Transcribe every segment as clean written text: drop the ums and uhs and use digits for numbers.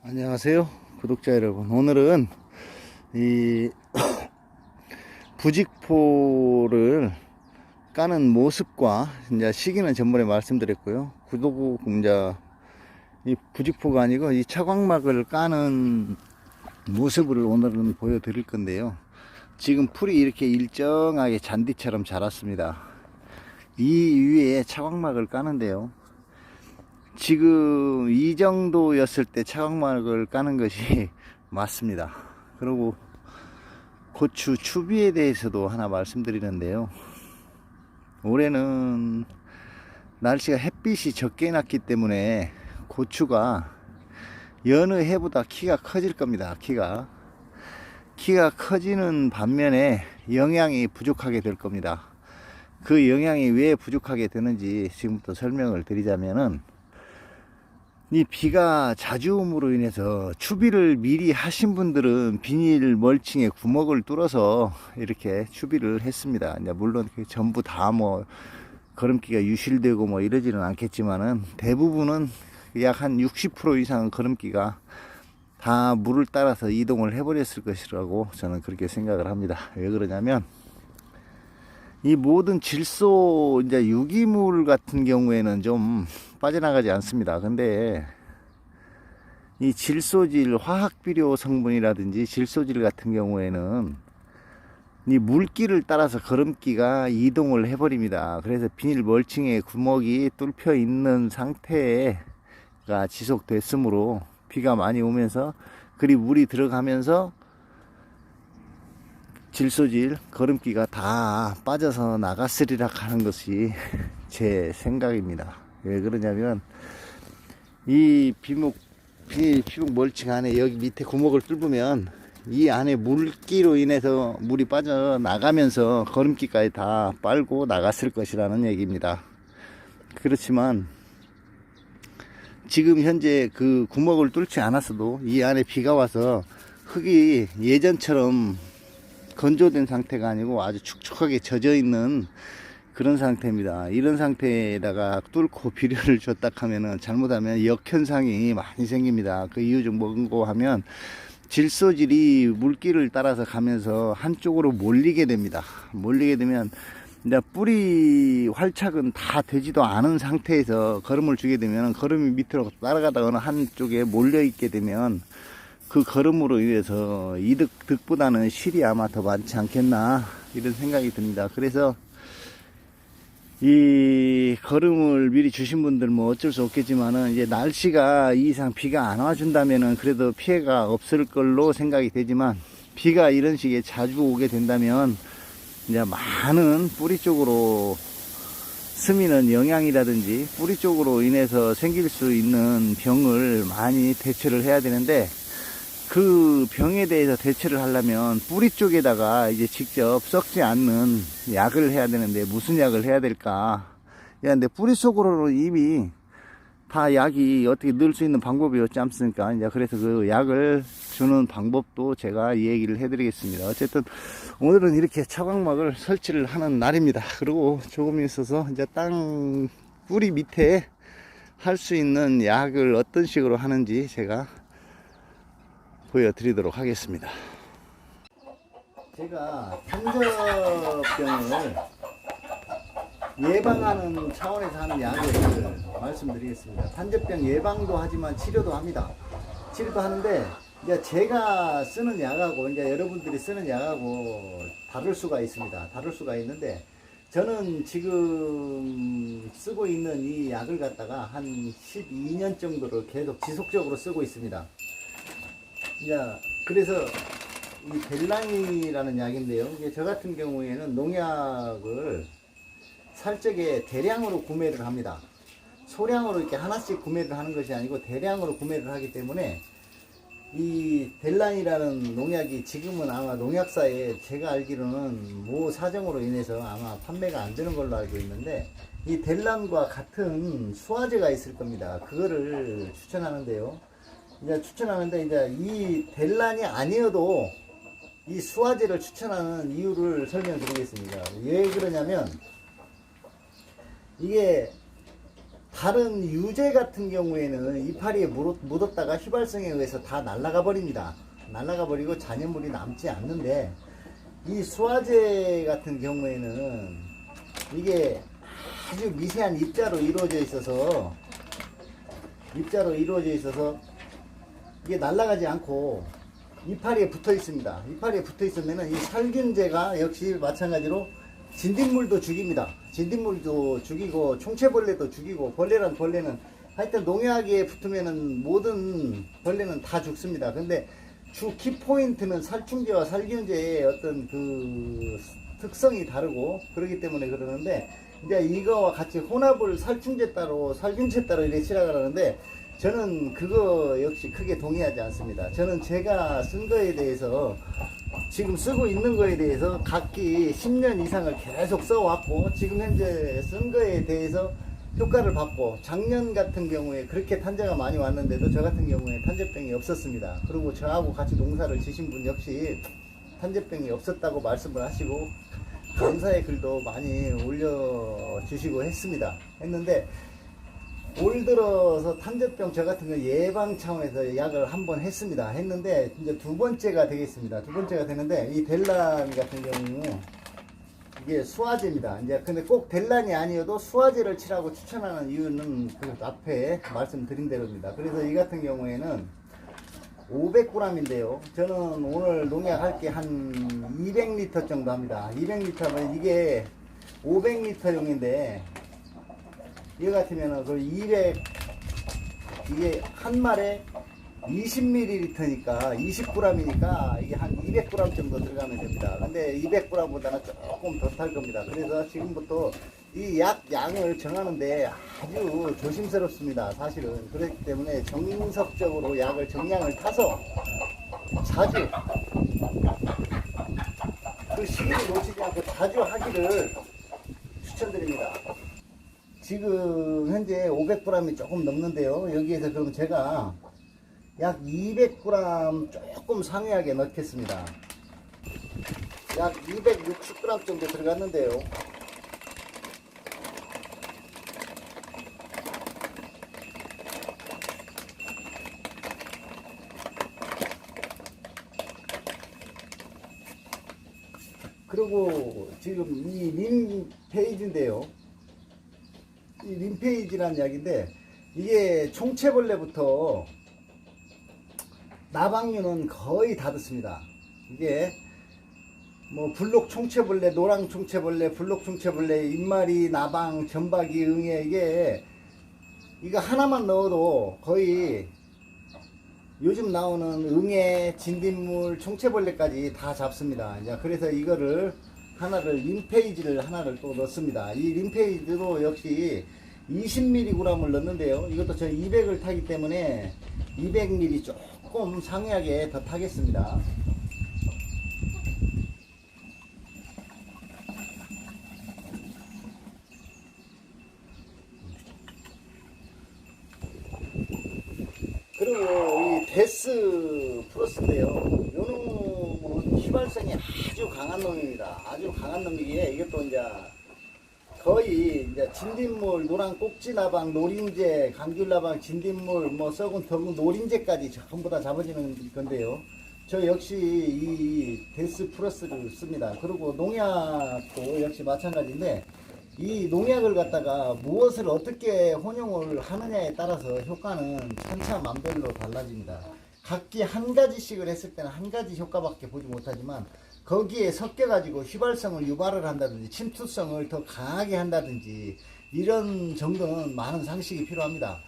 안녕하세요 구독자 여러분. 오늘은 이 부직포를 까는 모습과 이제 시기는 전번에 말씀드렸고요. 구독 이제 이 부직포가 아니고 이 차광막을 까는 모습을 오늘은 보여드릴 건데요. 지금 풀이 이렇게 일정하게 잔디처럼 자랐습니다. 이 위에 차광막을 까는데요, 지금 이 정도였을 때 차광막을 까는 것이 맞습니다. 그리고 고추 추비에 대해서도 하나 말씀드리는데요, 올해는 날씨가 햇빛이 적게 났기 때문에 고추가 여느 해보다 키가 커질 겁니다. 키가 커지는 반면에 영양이 부족하게 될 겁니다. 그 영양이 왜 부족하게 되는지 지금부터 설명을 드리자면은, 이 비가 자주 오므로 인해서 추비를 미리 하신 분들은 비닐 멀칭에 구멍을 뚫어서 이렇게 추비를 했습니다. 이제 물론 전부 다 뭐 거름기가 유실되고 뭐 이러지는 않겠지만은, 대부분은 약 한 60% 이상은 거름기가 다 물을 따라서 이동을 해버렸을 것이라고 저는 그렇게 생각을 합니다. 왜 그러냐면, 이 모든 질소, 이제 유기물 같은 경우에는 좀 빠져나가지 않습니다. 근데 이 질소질, 화학비료 성분이라든지 질소질 같은 경우에는 이 물기를 따라서 거름기가 이동을 해버립니다. 그래서 비닐 멀칭에 구멍이 뚫혀 있는 상태가 지속됐으므로 비가 많이 오면서 그리 물이 들어가면서 질소질, 거름기가 다 빠져서 나갔으리라 하는 것이 제 생각입니다. 왜 그러냐면, 이 비닐 멀칭 안에 여기 밑에 구멍을 뚫으면 이 안에 물기로 인해서 물이 빠져나가면서 거름기까지 다 빨고 나갔을 것이라는 얘기입니다. 그렇지만 지금 현재 그 구멍을 뚫지 않았어도 이 안에 비가 와서 흙이 예전처럼 건조된 상태가 아니고 아주 축축하게 젖어 있는 그런 상태입니다. 이런 상태에다가 뚫고 비료를 줬다 하면은, 잘못하면 역현상이 많이 생깁니다. 그 이유 중 뭔고 하면, 질소질이 물기를 따라서 가면서 한쪽으로 몰리게 됩니다. 몰리게 되면 이제 뿌리 활착은 다 되지도 않은 상태에서 거름을 주게 되면, 거름이 밑으로 따라가다 어느 한쪽에 몰려 있게 되면 그 거름으로 인해서 득보다는 실이 아마 더 많지 않겠나, 이런 생각이 듭니다. 그래서 이 거름을 미리 주신 분들 뭐 어쩔 수 없겠지만은, 이제 날씨가 이 이상 비가 안 와준다면은 그래도 피해가 없을 걸로 생각이 되지만, 비가 이런 식의 자주 오게 된다면 이제 많은 뿌리 쪽으로 스미는 영양이라든지 뿌리 쪽으로 인해서 생길 수 있는 병을 많이 대처를 해야 되는데, 그 병에 대해서 대처를 하려면 뿌리 쪽에다가 이제 직접 썩지 않는 약을 해야 되는데, 무슨 약을 해야 될까? 근데 뿌리 속으로는 이미 다 약이 어떻게 넣을 수 있는 방법이 없지 않습니까? 이제 그래서 그 약을 주는 방법도 제가 얘기를 해드리겠습니다. 어쨌든 오늘은 이렇게 차광막을 설치를 하는 날입니다. 그리고 조금 있어서 이제 땅 뿌리 밑에 할 수 있는 약을 어떤 식으로 하는지 제가 보여드리도록 하겠습니다. 제가 탄저병을 예방하는 차원에서 하는 약을 말씀드리겠습니다. 탄저병 예방도 하지만 치료도 합니다. 치료도 하는데, 이제 제가 쓰는 약하고 이제 여러분들이 쓰는 약하고 다를 수가 있습니다. 다를 수가 있는데, 저는 지금 쓰고 있는 이 약을 갖다가 한 12년 정도를 계속 지속적으로 쓰고 있습니다. 그래서 이 델랑이라는 약인데요, 이게 저 같은 경우에는 농약을 살적에 대량으로 구매를 합니다. 소량으로 이렇게 하나씩 구매를 하는 것이 아니고 대량으로 구매를 하기 때문에, 이 델란이라는 농약이 지금은 아마 농약사에 제가 알기로는 모 사정으로 인해서 아마 판매가 안 되는 걸로 알고 있는데, 이 델란과 같은 수화제가 있을 겁니다. 그거를 추천하는데요, 이제 이 델란이 아니어도 이 수화제를 추천하는 이유를 설명드리겠습니다. 왜 그러냐면, 이게 다른 유제 같은 경우에는 이파리에 묻었다가 휘발성에 의해서 다 날아가 버립니다. 날아가 버리고 잔여물이 남지 않는데, 이 수화제 같은 경우에는 이게 아주 미세한 입자로 이루어져 있어서 이게 날아가지 않고 이파리에 붙어 있습니다. 이파리에 붙어 있으면은 이 살균제가 역시 마찬가지로 진딧물도 죽입니다. 진딧물도 죽이고 총체벌레도 죽이고, 벌레란 벌레는 하여튼 농약에 붙으면은 모든 벌레는 다 죽습니다. 근데 주 키포인트는 살충제와 살균제의 어떤 그 특성이 다르고 그렇기 때문에 그러는데, 이제 이거와 같이 혼합을 살충제 따로 살균제 따로 이렇게 칠하라는데, 저는 그거 역시 크게 동의하지 않습니다. 저는 제가 쓴 거에 대해서, 지금 쓰고 있는 거에 대해서 각기 10년 이상을 계속 써왔고, 지금 현재 쓴 거에 대해서 효과를 받고, 작년 같은 경우에 그렇게 탄저가 많이 왔는데도 저 같은 경우에 탄저병이 없었습니다. 그리고 저하고 같이 농사를 지신 분 역시 탄저병이 없었다고 말씀을 하시고 감사의 글도 많이 올려주시고 했는데, 올 들어서 탄저병 저 같은 거 예방 차원에서 약을 한번 했는데 이제 두 번째가 되겠습니다. 두 번째가 되는데, 이 델란 같은 경우 이게 수화제입니다. 이제 근데 꼭 델란이 아니어도 수화제를 칠하고 추천하는 이유는 그 앞에 말씀드린 대로입니다. 그래서 이 같은 경우에는 500g인데요. 저는 오늘 농약할 게 한 200리터 정도 합니다. 200리터면 이게 500리터용인데, 이거 같으면은 그 200, 이게 한 말에 20ml니까 20g이니까 이게 한 200g 정도 들어가면 됩니다. 근데 200g보다는 조금 더 탈 겁니다. 그래서 지금부터 이 약 양을 정하는데 아주 조심스럽습니다. 사실은. 그렇기 때문에 정석적으로 약을 정량을 타서 자주, 그 시기를 놓치지 않고 자주 하기를 추천드립니다. 지금 현재 500g이 조금 넘는데요. 여기에서 그럼 제가 약 200g 조금 상회하게 넣겠습니다. 약 260g 정도 들어갔는데요. 그리고 지금 이 림페이지인데요. 이 림페이지라는 약인데, 이게 총체벌레부터 나방류는 거의 다 듣습니다. 이게 뭐 블록 총체벌레, 노랑 총체벌레, 블록 총체벌레, 입마리, 나방, 점박이, 응애, 이거 하나만 넣어도 거의 요즘 나오는 응애, 진딧물, 총체벌레까지 다 잡습니다. 이제 그래서 이거를 림페이지를 하나를 또 넣습니다. 이 림페이지도 역시 20mg을 넣는데요. 이것도 저 200을 타기 때문에 200ml 조금 상이하게 더 타겠습니다. 그리고 이 데스 플러스인데요. 요 놈은 휘발성이 아주 강한 놈입니다. 아주 강한 놈이기에 이것도 이제 거의 이제 진딧물, 노랑 꼭지나방, 노린재, 감귤나방, 진딧물, 뭐 썩은 덩 노린재까지 전부 다 잡아지는 건데요. 저 역시 이 데스 플러스를 씁니다. 그리고 농약도 역시 마찬가지인데, 이 농약을 갖다가 무엇을 어떻게 혼용을 하느냐에 따라서 효과는 천차만별로 달라집니다. 각기 한 가지씩을 했을 때는 한 가지 효과밖에 보지 못하지만, 거기에 섞여가지고 휘발성을 유발을 한다든지 침투성을 더 강하게 한다든지 이런 정도는 많은 상식이 필요합니다.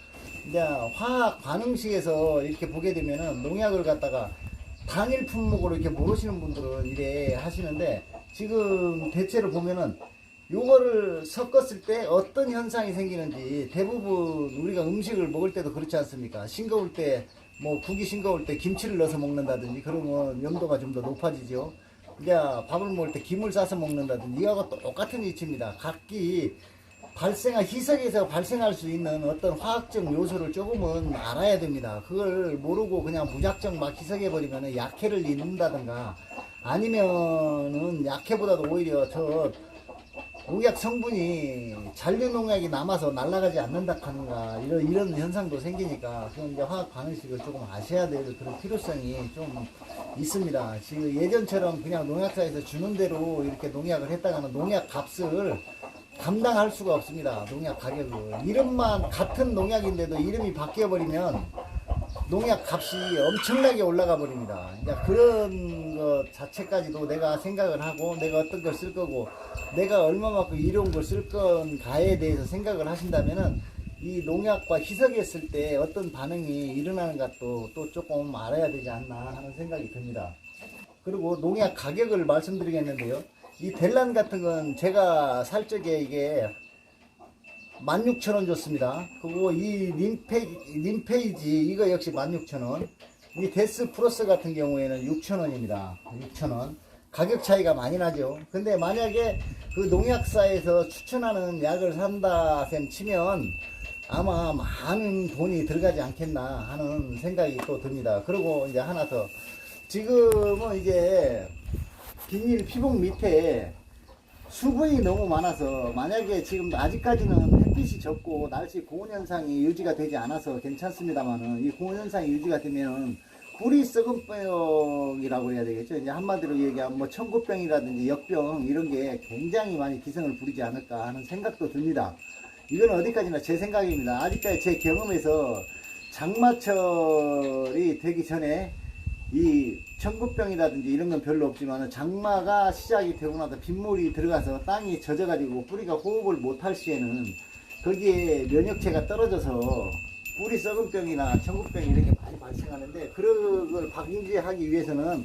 이제 화학 반응식에서 이렇게 보게 되면은 농약을 갖다가 단일 품목으로 이렇게 모르시는 분들은 이래 하시는데, 지금 대체로 보면은 요거를 섞었을 때 어떤 현상이 생기는지, 대부분 우리가 음식을 먹을 때도 그렇지 않습니까? 싱거울 때, 뭐 국이 싱거울 때 김치를 넣어서 먹는다든지 그러면 염도가 좀 더 높아지죠. 이제 밥을 먹을 때 김을 싸서 먹는다든지 이거하고 똑같은 이치입니다. 각기 희석에서 발생할 수 있는 어떤 화학적 요소를 조금은 알아야 됩니다. 그걸 모르고 그냥 무작정 막 희석해버리면 약해를 입는다든가, 아니면은 약해보다도 오히려 더 농약 성분이 잔류 농약이 남아서 날아가지 않는다 하는가 이런 현상도 생기니까 그건 이제 화학 방식을 조금 아셔야 될 그런 필요성이 좀 있습니다. 지금 예전처럼 그냥 농약사에서 주는 대로 이렇게 농약을 했다가는 농약 값을 감당할 수가 없습니다. 농약 가격을. 이름만 같은 농약인데도 이름이 바뀌어 버리면 농약 값이 엄청나게 올라가 버립니다. 그러니까 그런 것 자체까지도 내가 생각을 하고 내가 어떤 걸 쓸 거고 내가 얼마만큼 이로운 걸 쓸 건가에 대해서 생각을 하신다면은 이 농약과 희석했을 때 어떤 반응이 일어나는 것도 또 조금 알아야 되지 않나 하는 생각이 듭니다. 그리고 농약 가격을 말씀드리겠는데요. 이 델란 같은 건 제가 살 적에 이게 16,000원 줬습니다. 그리고 이 림페이지 이거 역시 16,000원. 이 데스 플러스 같은 경우에는 6,000원입니다. 6,000원. 가격 차이가 많이 나죠. 근데 만약에 그 농약사에서 추천하는 약을 산다 셈 치면 아마 많은 돈이 들어가지 않겠나 하는 생각이 또 듭니다. 그리고 이제 하나 더. 지금은 이제 비닐 피복 밑에 수분이 너무 많아서 만약에 지금 아직까지는 햇빛이 적고 날씨 고온 현상이 유지가 되지 않아서 괜찮습니다만은 이 고온 현상이 유지가 되면 뿌리 썩은 병이라고 해야 되겠죠. 이제 한마디로 얘기하면 뭐 청고병이라든지 역병 이런 게 굉장히 많이 기승을 부리지 않을까 하는 생각도 듭니다. 이건 어디까지나 제 생각입니다. 아직까지 제 경험에서 장마철이 되기 전에 이 청국병이라든지 이런 건 별로 없지만 장마가 시작이 되고 나서 빗물이 들어가서 땅이 젖어가지고 뿌리가 호흡을 못할 시에는 거기에 면역체가 떨어져서 뿌리 썩은 병이나 청국병 이런 게 많이 발생하는데 그걸 방지하기 위해서는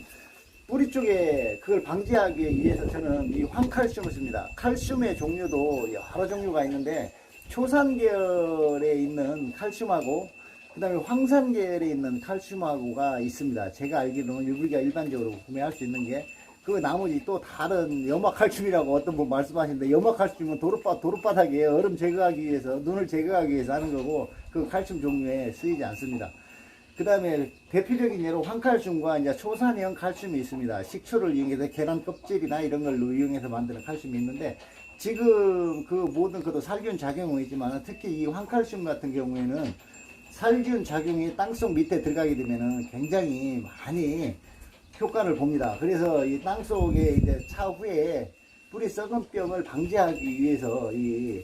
뿌리 쪽에 그걸 방지하기 위해서 저는 이 황칼슘을 씁니다. 칼슘의 종류도 여러 종류가 있는데 초산계열에 있는 칼슘하고 그 다음에 황산계열에 있는 칼슘하고가 있습니다. 제가 알기로는 우리가 일반적으로 구매할 수 있는 게 그 나머지 또 다른 염화칼슘이라고 어떤 분 말씀하시는데 염화칼슘은 도로바닥에 얼음 제거하기 위해서 눈을 제거하기 위해서 하는 거고 그 칼슘 종류에 쓰이지 않습니다. 그 다음에 대표적인 예로 황칼슘과 이제 초산형 칼슘이 있습니다. 식초를 이용해서 계란 껍질이나 이런 걸 이용해서 만드는 칼슘이 있는데 지금 그 모든 것도 살균 작용은 있지만 특히 이 황칼슘 같은 경우에는 살균 작용이 땅속 밑에 들어가게 되면은 굉장히 많이 효과를 봅니다. 그래서 이 땅속에 이제 차후에 뿌리 썩은 병을 방지하기 위해서 이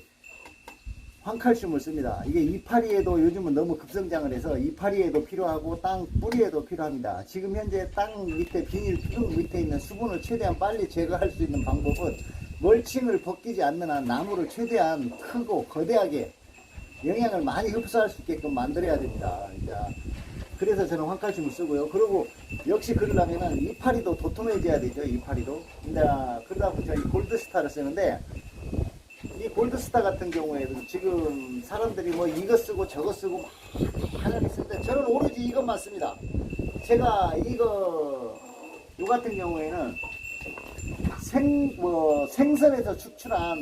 황칼슘을 씁니다. 이게 이파리에도 요즘은 너무 급성장을 해서 이파리에도 필요하고 땅 뿌리에도 필요합니다. 지금 현재 땅 밑에 비닐 피복 밑에 있는 수분을 최대한 빨리 제거할 수 있는 방법은 멀칭을 벗기지 않는 한 나무를 최대한 크고 거대하게 영양을 많이 흡수할 수 있게끔 만들어야 됩니다. 이제 그래서 저는 황칼슘을 쓰고요. 그리고 역시 그러려면은 이파리도 도톰해져야 되죠. 이파리도. 이제 그러다 보니까 이 골드스타를 쓰는데 이 골드스타 같은 경우에도 지금 사람들이 뭐 이거 쓰고 저거 쓰고 막 하나씩 쓰는데 저는 오로지 이것만 씁니다. 제가 요 같은 경우에는 생선에서 추출한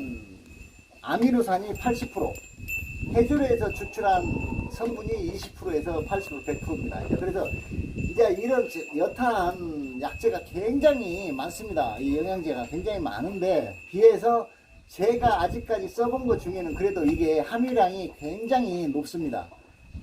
아미노산이 80%, 해조류에서 추출한 성분이 20%에서 80%, 100%입니다. 그래서 이제 이런 여타한 약재가 굉장히 많습니다. 이 영양제가 굉장히 많은데 비해서 제가 아직까지 써본 것 중에는 그래도 이게 함유량이 굉장히 높습니다.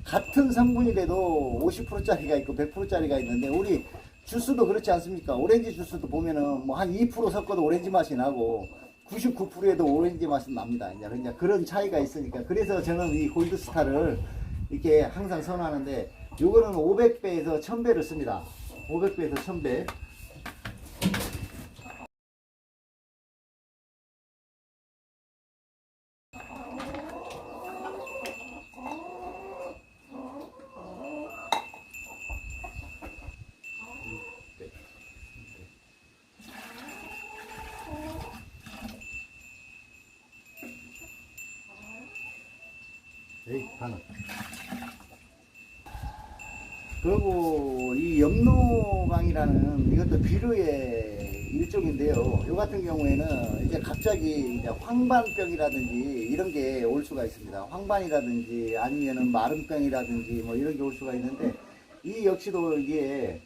같은 성분이라도 50%짜리가 있고 100%짜리가 있는데 우리 주스도 그렇지 않습니까? 오렌지 주스도 보면은 뭐 한 2% 섞어도 오렌지 맛이 나고 99%에도 오렌지 맛이 납니다. 이제 그런 차이가 있으니까 그래서 저는 이 골드스타를 이렇게 항상 선호하는데 요거는 500배에서 1000배를 씁니다. 500배에서 1000배. 에이, 하나. 그리고 이 염노강이라는 이것도 비료의 일종인데요. 요 같은 경우에는 이제 갑자기 이제 황반병이라든지 이런 게 올 수가 있습니다. 황반이라든지 아니면은 마른병이라든지 뭐 이런 게 올 수가 있는데 이 역시도 이게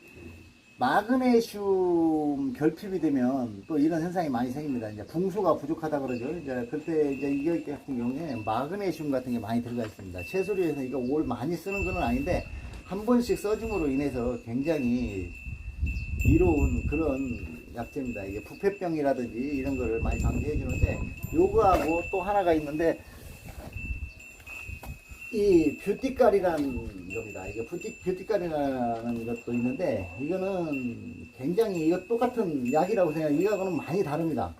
마그네슘 결핍이 되면 또 이런 현상이 많이 생깁니다. 이제 붕수가 부족하다 그러죠. 이제 그때 이제 이거 같은 경우에 마그네슘 같은 게 많이 들어가 있습니다. 채소류에서 이거 올 많이 쓰는 건 아닌데 한 번씩 써줌으로 인해서 굉장히 이로운 그런 약재입니다. 이게 부패병이라든지 이런 거를 많이 방지해 주는데, 요거하고 또 하나가 있는데 이 뷰티깔이라는 겁니다. 이게 뷰티깔이라는 것도 있는데, 이거는 굉장히 이거 똑같은 약이라고 생각해요. 이거하고는 많이 다릅니다.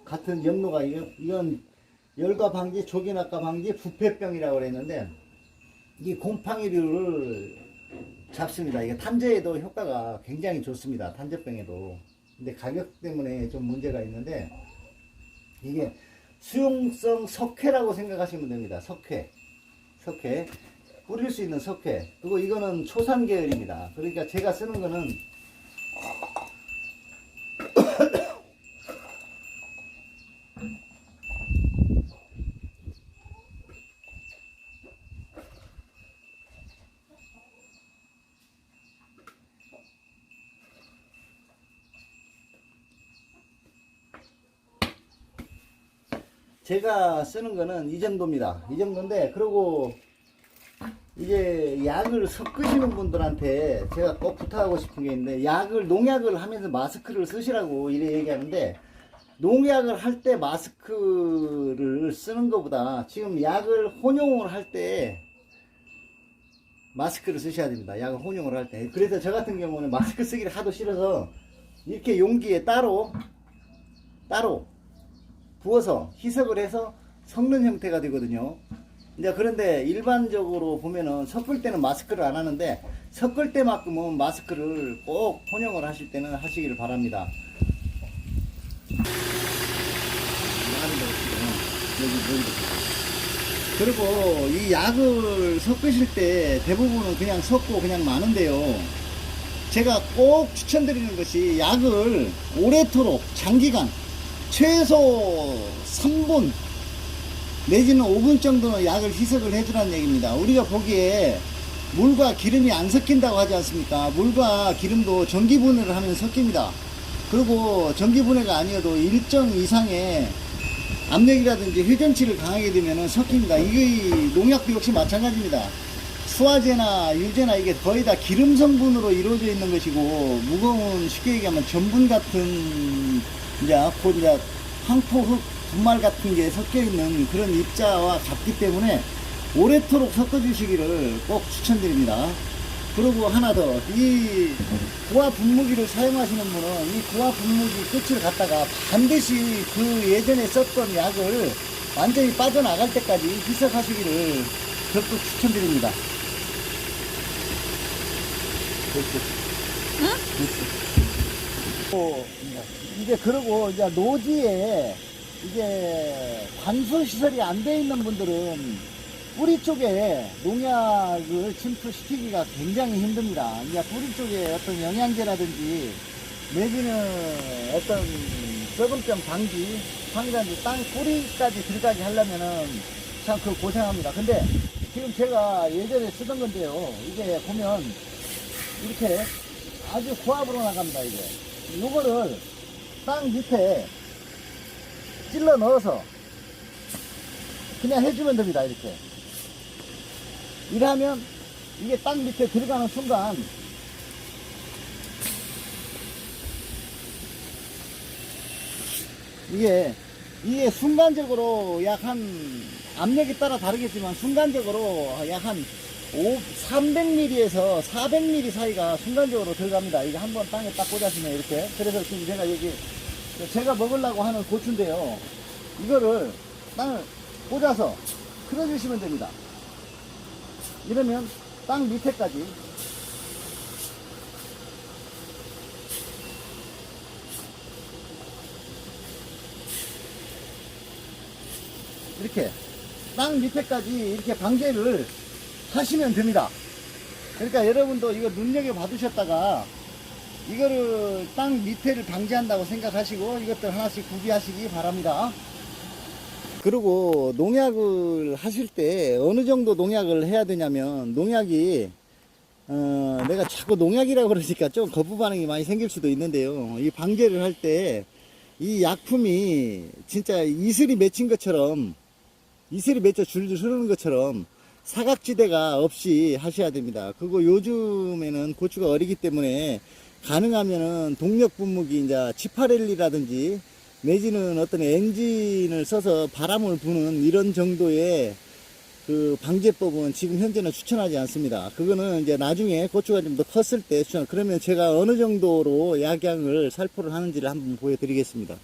같은 염료가 이건 열과 방지, 조기낙과 방지, 부패병이라고 그랬는데, 이 곰팡이류를 잡습니다. 이게 탄저에도 효과가 굉장히 좋습니다. 탄저병에도. 근데 가격 때문에 좀 문제가 있는데, 이게 수용성 석회라고 생각하시면 됩니다. 석회. 뿌릴 수 있는 석회. 그리고 이거는 초산 계열입니다. 그러니까 제가 쓰는 거는 이 정도입니다. 이 정도인데, 그리고 이제 약을 섞으시는 분들한테 제가 꼭 부탁하고 싶은 게 있는데, 농약을 하면서 마스크를 쓰시라고 이래 얘기하는데, 농약을 할 때 마스크를 쓰는 것보다 지금 약을 혼용을 할 때 마스크를 쓰셔야 됩니다. 약을 혼용을 할 때. 그래서 저 같은 경우는 마스크 쓰기를 하도 싫어서 이렇게 용기에 따로 부어서 희석을 해서 섞는 형태가 되거든요. 이제 그런데 일반적으로 보면은 섞을 때는 마스크를 안 하는데, 섞을 때만큼은 마스크를 꼭 혼용을 하실 때는 하시기를 바랍니다. 그리고 이 약을 섞으실 때 대부분은 그냥 섞고 그냥 마는데요. 제가 꼭 추천드리는 것이, 약을 오래도록 장기간 최소 3분 내지는 5분 정도는 약을 희석을 해주라는 얘기입니다. 우리가 보기에 물과 기름이 안 섞인다고 하지 않습니까? 물과 기름도 전기분해를 하면 섞입니다. 그리고 전기분해가 아니어도 일정 이상의 압력이라든지 회전치를 강하게 되면 섞입니다. 이게 농약도 역시 마찬가지입니다. 수화제나 유제나 이게 거의 다 기름 성분으로 이루어져 있는 것이고, 무거운, 쉽게 얘기하면 전분 같은 곧 황토, 흙, 분말 같은 게 섞여 있는 그런 입자와 같기 때문에 오래도록 섞어 주시기를 꼭 추천드립니다. 그리고 하나 더, 이 고화 분무기를 사용하시는 분은 이 고화 분무기 끝을 갖다가 반드시 그 예전에 썼던 약을 완전히 빠져나갈 때까지 희석하시기를 적극 추천드립니다. 이제 그러고 이제 노지에 이제 관수 시설이 안 돼 있는 분들은 뿌리 쪽에 농약을 침투시키기가 굉장히 힘듭니다. 이제 뿌리 쪽에 어떤 영양제라든지 내지는 어떤 썩은병 방지, 상이라든지 땅 뿌리까지 들어가게 하려면은 참 그 고생합니다. 근데 지금 제가 예전에 쓰던 건데요. 이게 보면 이렇게 아주 고압으로 나갑니다. 이게 요거를 땅 밑에 찔러 넣어서 그냥 해주면 됩니다. 이렇게 이러면 이게 땅 밑에 들어가는 순간 이게 순간적으로 약 한, 압력에 따라 다르겠지만 순간적으로 약 한 300ml에서 400ml 사이가 순간적으로 들어갑니다. 이게 한번 땅에 딱 꽂아주면 이렇게. 그래서 지금 제가 먹으려고 하는 고추인데요. 이거를 땅을 꽂아서 틀어주시면 됩니다. 이러면 땅 밑에까지 이렇게 땅 밑에까지 이렇게 방제를 하시면 됩니다. 그러니까 여러분도 이거 눈여겨 봐두셨다가 이거를 땅 밑에를 방지한다고 생각하시고 이것들 하나씩 구비하시기 바랍니다. 그리고 농약을 하실 때 어느 정도 농약을 해야 되냐면, 농약이 내가 자꾸 농약이라고 그러니까 좀 거부 반응이 많이 생길 수도 있는데요. 이 방제를 할 때 이 약품이 진짜 이슬이 맺힌 것처럼, 이슬이 맺혀 줄줄 흐르는 것처럼 사각지대가 없이 하셔야 됩니다. 그리고 요즘에는 고추가 어리기 때문에 가능하면은 동력 분무기, 이제 지파렐리라든지 내지는 어떤 엔진을 써서 바람을 부는 이런 정도의 그 방제법은 지금 현재는 추천하지 않습니다. 그거는 이제 나중에 고추가 좀 더 컸을 때 추천. 그러면 제가 어느 정도로 약양을 살포를 하는지를 한번 보여드리겠습니다.